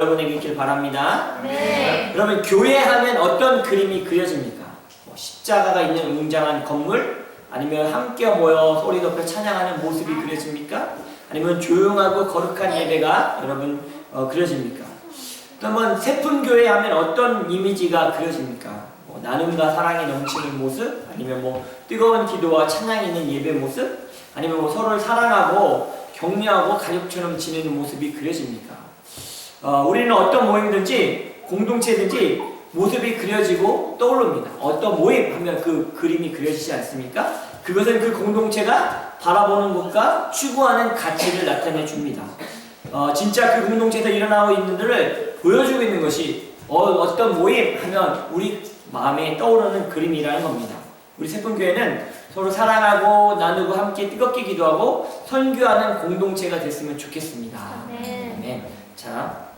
여러분에게 있길 바랍니다. 네. 그러면 교회 하면 어떤 그림이 그려집니까? 십자가가 있는 웅장한 건물? 아니면 함께 모여 소리 높여 찬양하는 모습이 그려집니까? 아니면 조용하고 거룩한 예배가 여러분 그려집니까? 그러면 세품교회 하면 어떤 이미지가 그려집니까? 나눔과 사랑이 넘치는 모습? 아니면 뜨거운 기도와 찬양이 있는 예배 모습? 아니면 서로를 사랑하고 격려하고 가족처럼 지내는 모습이 그려집니까? 우리는 어떤 모임이든지 공동체든지 모습이 그려지고 떠오릅니다. 어떤 모임 하면 그 그림이 그려지지 않습니까? 그것은 그 공동체가 바라보는 것과 추구하는 가치를 나타내 줍니다. 진짜 그 공동체에서 일어나고 있는 일을 보여주고 있는 것이 어떤 모임 하면 우리 마음에 떠오르는 그림이라는 겁니다. 우리 세품교회는 서로 사랑하고 나누고 함께 뜨겁게 기도하고 선교하는 공동체가 됐으면 좋겠습니다. 네. 자,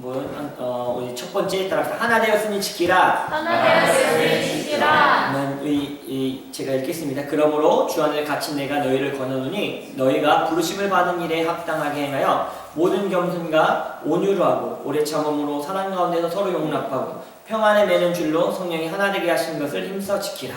우리 첫 번째 따라서 하나 되었으니 지키라. 하나 되었으니 지키라. 제가 읽겠습니다. 그러므로 주 안에 갇힌 내가 너희를 권하노니 너희가 부르심을 받은 일에 합당하게 행하여 모든 겸손과 온유로 하고 오래 참음으로 사랑 가운데서 서로 용납하고 평안에 매는 줄로 성령이 하나 되게 하신 것을 힘써 지키라.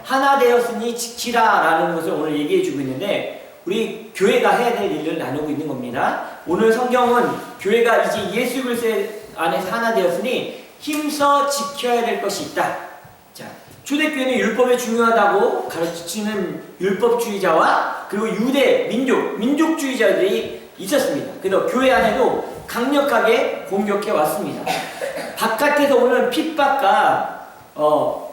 하나 되었으니 지키라 라는 것을 오늘 얘기해 주고 있는데 우리 교회가 해야 될 일을 나누고 있는 겁니다. 오늘 성경은 교회가 이제 예수 그리스도 안에서 하나 되었으니 힘써 지켜야 될 것이 있다. 자, 초대교회는 율법이 중요하다고 가르치는 율법주의자와 그리고 유대 민족주의자들이 있었습니다. 그래서 교회 안에도 강력하게 공격해 왔습니다. 바깥에서 오는 핍박과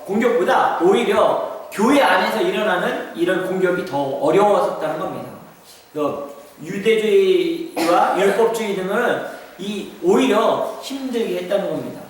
공격보다 오히려 교회 안에서 일어나는 이런 공격이 더 어려웠었다는 겁니다. 유대주의와 율법주의 등은 오히려 힘들게 했다는 겁니다.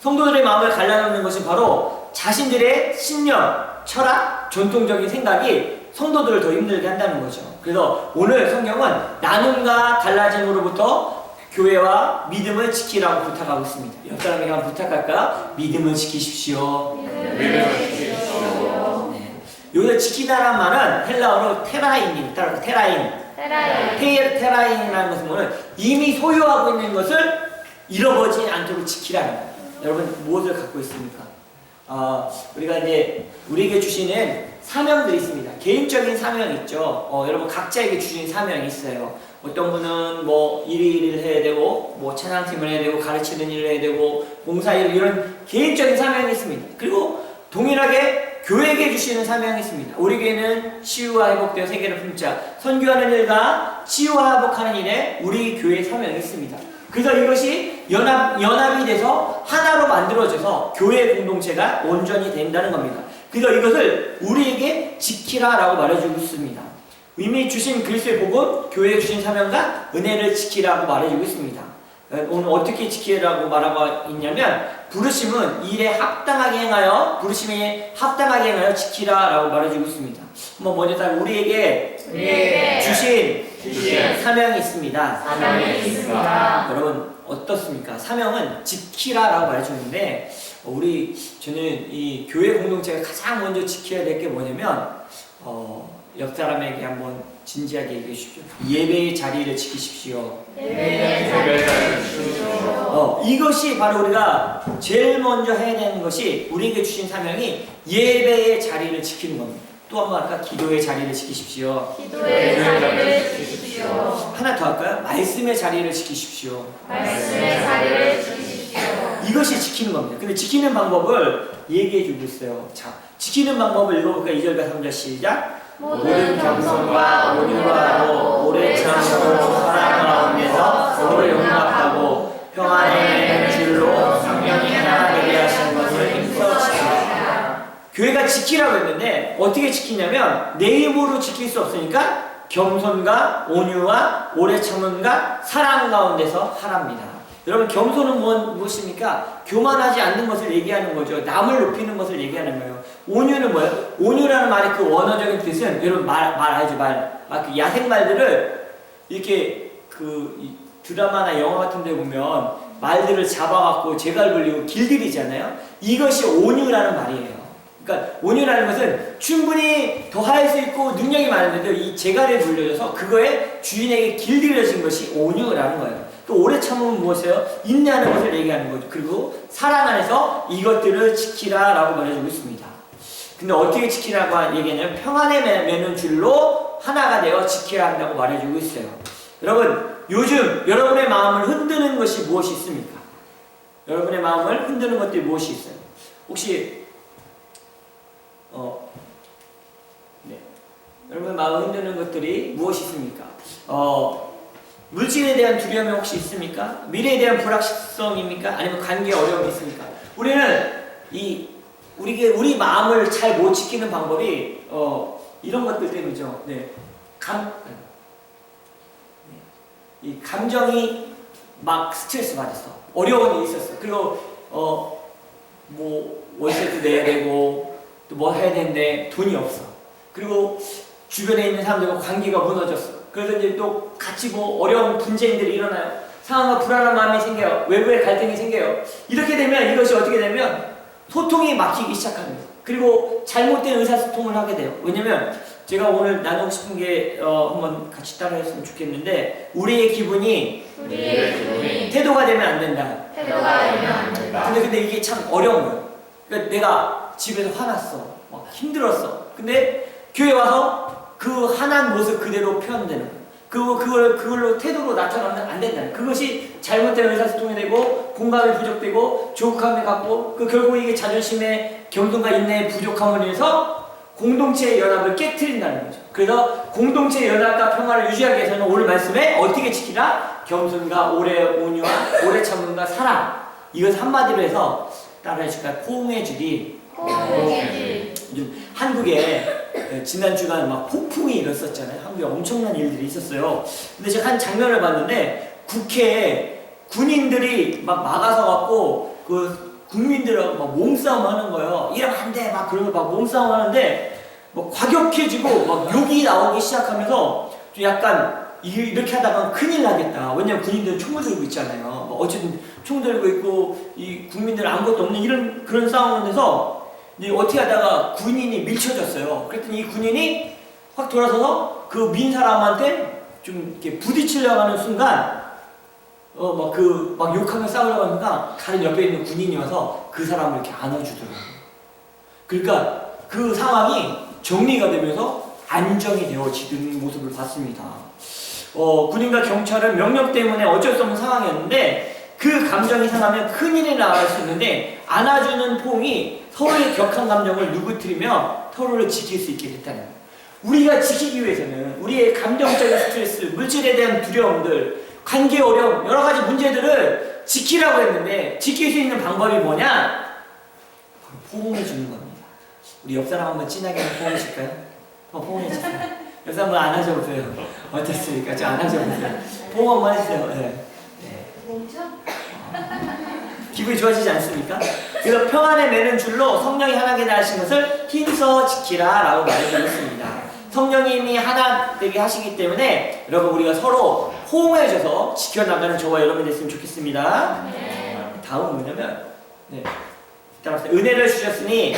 성도들의 마음을 갈라놓는 것이 바로 자신들의 신념, 철학, 전통적인 생각이 성도들을 더 힘들게 한다는 거죠. 그래서 오늘 성경은 나눔과 갈라짐으로부터 교회와 믿음을 지키라고 부탁하고 있습니다. 옆 사람에게 한번 부탁할까요? 믿음을 지키십시오. 믿음을 지키십시오. 여기서 지키다라는 말은 헬라어로 테라인입니다. 테라인이라는 것은 뭐냐면 이미 소유하고 있는 것을 잃어버리지 않도록 지키라는 거예요. 여러분 무엇을 갖고 있습니까? 우리가 이제 우리에게 주시는 사명들이 있습니다. 개인적인 사명이 있죠. 여러분 각자에게 주신 사명이 있어요. 어떤 분은 일을 해야 되고 찬양팀을 해야 되고 가르치는 일을 해야 되고 봉사일 이런 개인적인 사명이 있습니다. 그리고 동일하게 교회에게 주시는 사명이 있습니다. 우리 교회는 치유와 회복되어 세계를 품자 선교하는 일과 치유와 회복하는 일에 우리 교회의 사명이 있습니다. 그래서 이것이 연합이 돼서 하나로 만들어져서 교회 공동체가 온전히 된다는 겁니다. 그래서 이것을 우리에게 지키라라고 말해주고 있습니다. 이미 주신 그리스도의 복음, 교회에 주신 사명과 은혜를 지키라고 말해주고 있습니다. 오늘 어떻게 지키라고 말하고 있냐면 부르심은 일에 합당하게 행하여 지키라라고 말해주고 있습니다. 한번 먼저 우리에게 주신 사명이 있습니다. 여러분 어떻습니까? 사명은 지키라라고 말해주는데 저는 이 교회 공동체가 가장 먼저 지켜야 될 게 뭐냐면 옆 사람에게 한번 진지하게 얘기해 주십시오. 예배의 자리를 지키십시오. 이것이 바로 우리가 제일 먼저 해야 되는 것이 우리에게 주신 사명이 예배의 자리를 지키는 겁니다. 또 한번 할까? 기도의 자리를 지키십시오. 하나 더 할까요? 말씀의 자리를 지키십시오. 이것이 지키는 겁니다. 근데 지키는 방법을 얘기해 주고 있어요. 자, 지키는 방법을 읽어볼까요? 2절과 3절 시작. 모든 겸손과 온유로 하고 오래 참고 사랑 가운데서 서로 용납하고 평안의 줄로 성령이 하나 되게 하신 것을 힘써 지키라. 교회가 지키라고 했는데 어떻게 지키냐면 내 힘으로 지킬 수 없으니까 겸손과 온유와 오래 참음과 사랑 가운데서 하랍니다. 여러분 겸손은 무엇입니까? 교만하지 않는 것을 얘기하는 거죠. 남을 높이는 것을 얘기하는 거예요. 온유는 뭐예요? 온유라는 말의 그 원어적인 뜻은 여러분 말 알죠? 그 야생 말들을 이렇게 드라마나 영화 같은 데 보면 말들을 잡아갖고 재갈 불리고 길들이잖아요. 이것이 온유라는 말이에요. 그러니까 온유라는 것은 충분히 더 할 수 있고 능력이 많은데도 이 재갈에 물려져서 그거에 주인에게 길들여진 것이 온유라는 거예요. 또 오래 참으면 무엇이에요? 인내하는 것을 얘기하는 거죠. 그리고 사랑 안에서 이것들을 지키라라고 말해주고 있습니다. 근데 어떻게 지키라고 얘기하냐면 평안에 매는 줄로 하나가 되어 지켜야 한다고 말해주고 있어요. 여러분, 요즘 여러분의 마음을 흔드는 것이 무엇이 있습니까? 여러분의 마음을 흔드는 것들이 무엇이 있어요? 혹시 네. 여러분의 마음을 흔드는 것들이 무엇이 있습니까? 물질에 대한 두려움이 혹시 있습니까? 미래에 대한 불확실성입니까? 아니면 관계에 어려움이 있습니까? 우리는 우리 마음을 잘 못 지키는 방법이 이런 것들 때문이죠. 네. 이 감정이 막 스트레스 받았어. 어려운 일이 있었어. 그리고 뭐 월세도 내야 되고 또 뭐 해야 되는데 돈이 없어. 그리고 주변에 있는 사람들과 관계가 무너졌어. 그래서 이제 또 같이 뭐 어려운 분쟁들이 일어나요. 상황과 불안한 마음이 생겨요. 외부의 갈등이 생겨요. 이렇게 되면 이것이 어떻게 되면 소통이 막히기 시작합니다. 그리고 잘못된 의사소통을 하게 돼요. 왜냐면 제가 오늘 나누고 싶은 게 한번 같이 따라했으면 좋겠는데 우리의 기분이 태도가 되면 안 된다. 근데 이게 참 어려운 거예요. 그러니까 내가 집에서 화났어. 막 힘들었어. 근데 교회 와서 그 화난 모습 그대로 표현되는 거예요. 그걸로 태도로 나타나면 안 된다. 그것이 잘못된 의사소통이 되고 공감이 부족되고 조급함이 갖고 결국 이게 자존심의 겸손과 인내의 부족함을 인해서 공동체의 연합을 깨트린다는 거죠. 그래서 공동체의 연합과 평화를 유지하기 위해서는 오늘 말씀에 어떻게 지키라? 겸손과 오래 온유와 오래 참음과 사랑. 이것 한마디로 해서 따라해 줄까요? 포옹해 주리. 요즘 한국에 지난 주간 막 폭풍이 일었었잖아요. 한국에 엄청난 일들이 있었어요. 근데 제가 한 장면을 봤는데 국회에 군인들이 막 막아서 갖고 그 국민들하고 막 몸싸움 하는 거예요. 이러면 안 돼! 막 그러고 막 몸싸움 하는데 뭐 과격해지고 막 욕이 나오기 시작하면서 좀 약간 이렇게 하다가 큰일 나겠다. 왜냐면 군인들은 총을 들고 있잖아요. 뭐 어쨌든 총 들고 있고 이 국민들 아무것도 없는 그런 상황에서 이제 어떻게 하다가 군인이 밀쳐졌어요. 그랬더니 이 군인이 확 돌아서서 그 민 사람한테 좀 이렇게 부딪히려고 하는 순간 막 욕하며 싸우려고 하니까 다른 옆에 있는 군인이 와서 그 사람을 이렇게 안아주더라고요. 그러니까 그 상황이 정리가 되면서 안정이 되어지는 모습을 봤습니다. 군인과 경찰은 명령 때문에 어쩔 수 없는 상황이었는데 그 감정이 상하면 큰일이 나갈 수 있는데 안아주는 포옹이 서로의 격한 감정을 누그뜨리며 서로를 지킬 수 있게 됐다는 거예요. 우리가 지키기 위해서는 우리의 감정적인 스트레스, 물질에 대한 두려움들, 관계 어려움, 여러 가지 문제들을 지키라고 했는데 지킬 수 있는 방법이 뭐냐? 포옹해 주는 겁니다. 우리 옆 사람 한번 진하게 포옹해 줄까요? 포옹해 주세요. 옆 사람 한번 안아줘보세요. 어떻습니까? 저 안아줘보세요. 포옹 한번 해주세요. 네. 기분이 좋아지지 않습니까? 그래서 평안에 매는 줄로 성령이 하나게 하신 것을 힘써 지키라 라고 말해주고 있습니다. 성령님이 하나 되게 하시기 때문에 여러분 우리가 서로 호응해줘서 지켜나가는 저와 여러분이 됐으면 좋겠습니다. 다음은 뭐냐면 따라합시다. 은혜를 주셨으니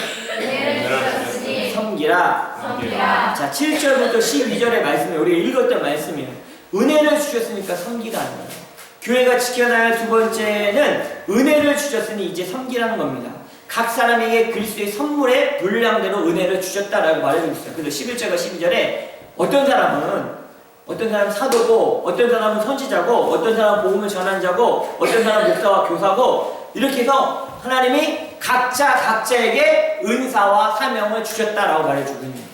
섬기라. 자, 7절부터 12절의 말씀이 우리가 읽었던 말씀이에요. 은혜를 주셨으니까 섬기라는 거예요. 교회가 지켜나야 할 두 번째는 은혜를 주셨으니 이제 섬기라는 겁니다. 각 사람에게 그리스도의 선물의 분량대로 은혜를 주셨다라고 말해주고 있어요. 그래서 11절과 12절에 어떤 사람은 사도고, 어떤 사람은 선지자고, 어떤 사람은 복음을 전하는 자고, 어떤 사람은 목사와 교사고, 이렇게 해서 하나님이 각자에게 은사와 사명을 주셨다라고 말해주고 있는 거예요.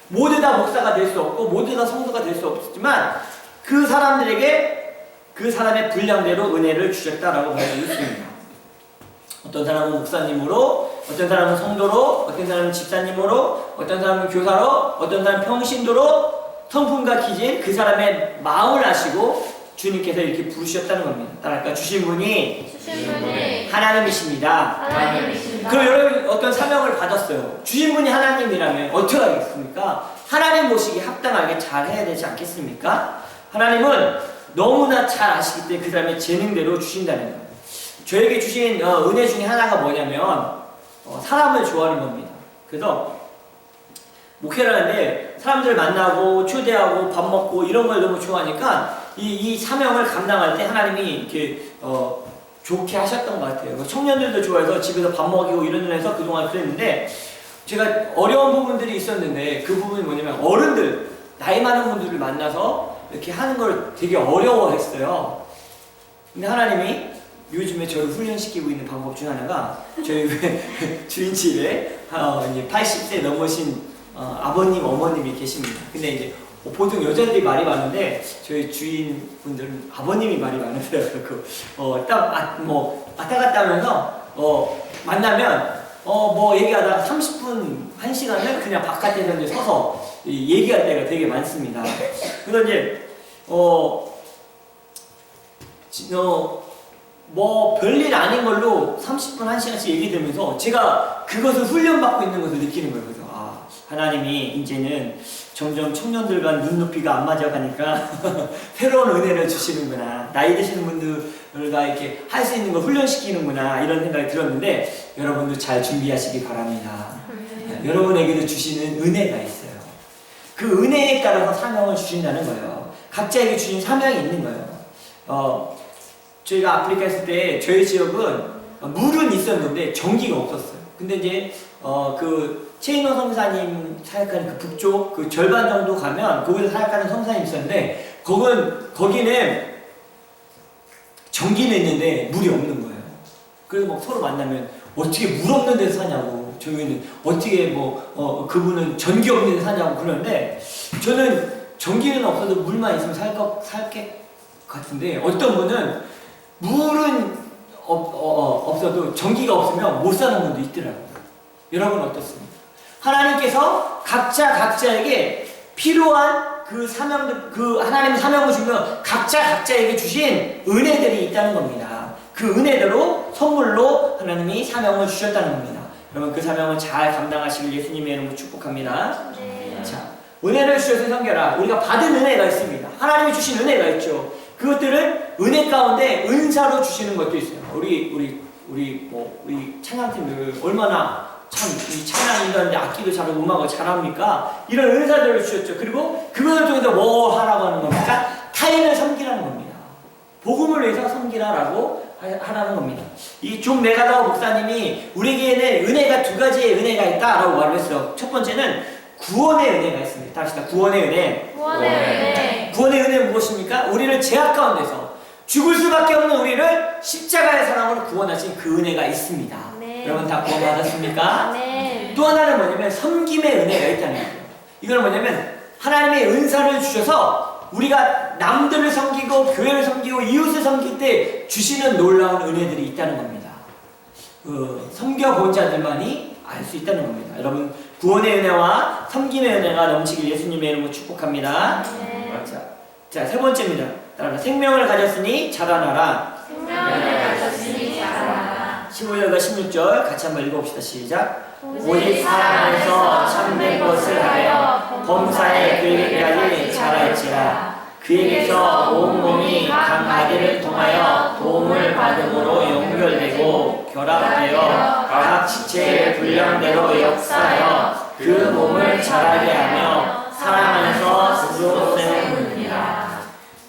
모두 다 목사가 될 수 없고, 모두 다 성도가 될 수 없지만, 그 사람들에게 그 사람의 분량대로 은혜를 주셨다라고 말해주고 있습니다. 어떤 사람은 목사님으로, 어떤 사람은 성도로, 어떤 사람은 집사님으로, 어떤 사람은 교사로, 어떤 사람은 평신도로 성품과 기질, 그 사람의 마음을 아시고 주님께서 이렇게 부르셨다는 겁니다. 따라할까? 주신 분이 하나님이십니다. 그럼 여러분 어떤 사명을 받았어요. 주신 분이 하나님이라면 어떻게 하겠습니까? 하나님 모시기 합당하게 잘 해야 되지 않겠습니까? 하나님은 너무나 잘 아시기 때문에 그 사람의 재능대로 주신다는 거예요. 저에게 주신 은혜 중에 하나가 뭐냐면 사람을 좋아하는 겁니다. 그래서 목회를 하는데 사람들 만나고 초대하고 밥 먹고 이런 걸 너무 좋아하니까 이 사명을 감당할 때 하나님이 이렇게 좋게 하셨던 것 같아요. 청년들도 좋아해서 집에서 밥 먹이고 이런 일 해서 그동안 그랬는데 제가 어려운 부분들이 있었는데 그 부분이 뭐냐면 어른들, 나이 많은 분들을 만나서 이렇게 하는 걸 되게 어려워했어요. 근데 하나님이 요즘에 저를 훈련시키고 있는 방법 중 하나가 저희 주인 집에 이제 80세 넘으신 아버님, 어머님이 계십니다. 근데 이제 보통 여자들이 말이 많은데 저희 주인분들은 아버님이 말이 많으세요. 왔다 갔다 하면서 만나면 얘기하다가 30분, 1시간을 그냥 바깥에서 이제 서서 얘기할 때가 되게 많습니다. 그래서 이제 별일 아닌 걸로 30분, 1시간씩 얘기 들으면서 제가 그것을 훈련받고 있는 것을 느끼는 거예요. 그래서 하나님이 이제는 점점 청년들과 눈높이가 안 맞아가니까 새로운 은혜를 주시는구나. 나이 드시는 분들과 이렇게 할 수 있는 걸 훈련시키는구나. 이런 생각이 들었는데 여러분도 잘 준비하시기 바랍니다. 여러분에게도 주시는 은혜가 있어요. 그 은혜에 따라서 사명을 주신다는 거예요. 각자에게 주신 사명이 있는 거예요. 저희가 아프리카 있을 때 저희 지역은 물은 있었는데 전기가 없었어요. 근데 이제 최인호 성사님 사역하는 그 북쪽 그 절반 정도 가면 거기서 사역하는 성사님이 있었는데 거기는 전기는 있는데 물이 없는 거예요. 그래서 막 서로 만나면 어떻게 물 없는 데서 사냐고, 저희는 어떻게 그분은 전기 없는 데서 사냐고 그러는데 저는 전기는 없어도 물만 있으면 살 것 같은데 어떤 분은 물은 없어도 전기가 없으면 못 사는 분도 있더라고요. 여러분 어떻습니까? 하나님께서 각자에게 필요한 그 사명들, 하나님의 사명을 주면 각자에게 주신 은혜들이 있다는 겁니다. 그 은혜대로 선물로 하나님이 사명을 주셨다는 겁니다. 여러분 그 사명을 잘 감당하시길 예수님의 이름으로 축복합니다. 네. 자, 은혜를 주셔서 섬겨라. 우리가 받은 은혜가 있습니다. 하나님이 주신 은혜가 있죠. 그것들은 은혜 가운데 은사로 주시는 것도 있어요. 우리 찬양팀들 얼마나 참 이 찬양이라는데 악기도 잘하고 음악을 잘합니까? 이런 은사들을 주셨죠. 그리고 그것을 통해서 뭐 하라고 하는 겁니까? 타인을 섬기라는 겁니다. 복음을 위해서 섬기라라고 하라는 겁니다. 이 존 메가더 목사님이 우리에게는 은혜가 두 가지의 은혜가 있다라고 말을 했어요. 첫 번째는 구원의 은혜가 있습니다. 합시다. 구원의 은혜. 구원의 은혜는 무엇입니까? 우리를 죄악 가운데서 죽을 수밖에 없는 우리를 십자가의 사랑으로 구원하신 그 은혜가 있습니다. 네. 여러분 다 구원받았습니까? 네. 또 하나는 뭐냐면 섬김의 은혜가 있다는 거예요. 이건 뭐냐면 하나님의 은사를 주셔서 우리가 남들을 섬기고 교회를 섬기고 이웃을 섬길 때 주시는 놀라운 은혜들이 있다는 겁니다. 섬겨본 자들만이 알 수 있다는 겁니다. 여러분 구원의 은혜와 섬김의 은혜가 넘치길 예수님의 이름으로 축복합니다. 네. 자, 세 번째입니다. 따라서 생명을 가졌으니 자라나라. 15절과 16절 같이 한번 읽어봅시다. 시작. 오직 사랑 안에서 참된 것을 하여 범사에 그에게까지 자랄지라. 그에게서 온 몸이 각 마디를 통하여 도움을 받음으로 연결되고 결합되어 각 지체의 분량대로 역사하여 그 몸을 자라게 하며 사랑 안에서 스스로 세우느니라.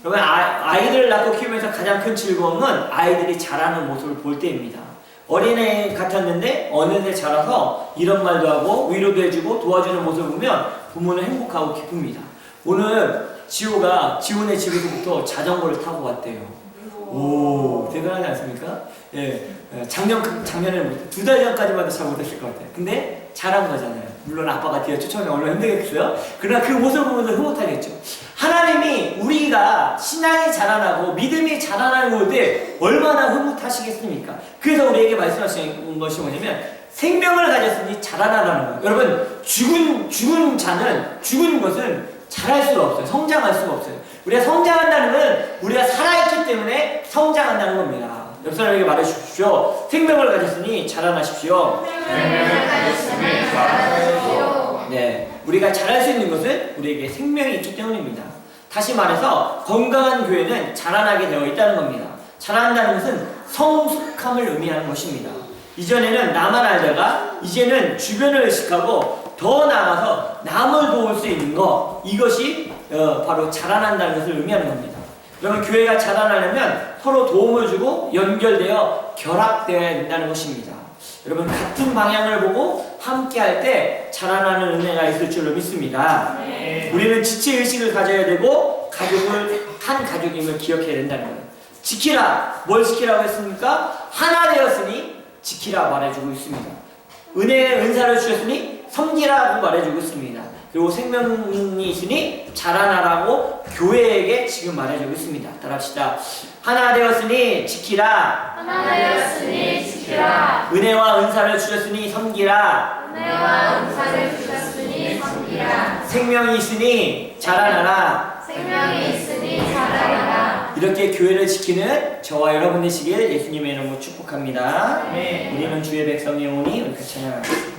여러분 아이들을 낳고 키우면서 가장 큰 즐거움은 아이들이 자라는 모습을 볼 때입니다. 어린애 같았는데 어느새 자라서 이런 말도 하고 위로도 해주고 도와주는 모습을 보면 부모는 행복하고 기쁩니다. 오늘 지훈의 집에서부터 자전거를 타고 왔대요. 오, 대단하지 않습니까? 예, 작년에 못해. 2달 전까지만 해도 잘 못했을 것 같아요. 근데 잘한 거잖아요. 물론 아빠가 뒤에 쫓아오면 얼마나 힘들겠어요? 그러나 그 모습을 보면서 흐뭇하겠죠. 하나님이 우리가 신앙이 자라나고 믿음이 자라나는 걸 때 얼마나 흐뭇하시겠습니까? 그래서 우리에게 말씀하시는 것이 뭐냐면 생명을 가졌으니 자라나라는 거예요. 여러분 죽은 것은 자랄 수가 없어요. 성장할 수가 없어요. 우리가 성장한다는 것은 우리가 살아있기 때문에 성장한다는 겁니다. 옆 사람에게 말해주십시오. 생명을 가졌으니 자라나십시오. 네, 우리가 잘할 수 있는 것은 우리에게 생명이 있기 때문입니다. 다시 말해서 건강한 교회는 자라나게 되어 있다는 겁니다. 자란다는 것은 성숙함을 의미하는 것입니다. 이전에는 나만 알다가 이제는 주변을 의식하고 더 나아가서 남을 도울 수 있는 것, 이것이 바로 자라난다는 것을 의미하는 겁니다. 그러면 교회가 자라나려면 서로 도움을 주고 연결되어 결합되어야 된다는 것입니다. 여러분, 같은 방향을 보고 함께 할 때 자라나는 은혜가 있을 줄로 믿습니다. 우리는 지체의식을 가져야 되고 가족을 한 가족임을 기억해야 된다는 거예요. 지키라! 뭘 지키라고 했습니까? 하나 되었으니 지키라 말해주고 있습니다. 은혜의 은사를 주셨으니 섬기라고 말해주고 있습니다. 그리고 생명이 있으니 자라나라고 교회에게 지금 말해주고 있습니다. 따라합시다. 하나 되었으니 지키라. 하나 되었으니 지키라. 은혜와 은사를 주셨으니 섬기라. 은혜와 은사를 주셨으니 섬기라. 생명이 있으니 자라나라. 생명이 있으니 자라나라. 이렇게 교회를 지키는 저와 여러분 되시길 예수님의 이름으로 축복합니다. 우리는 주의 백성이 오니 우리 같이 찬양하겠습니다.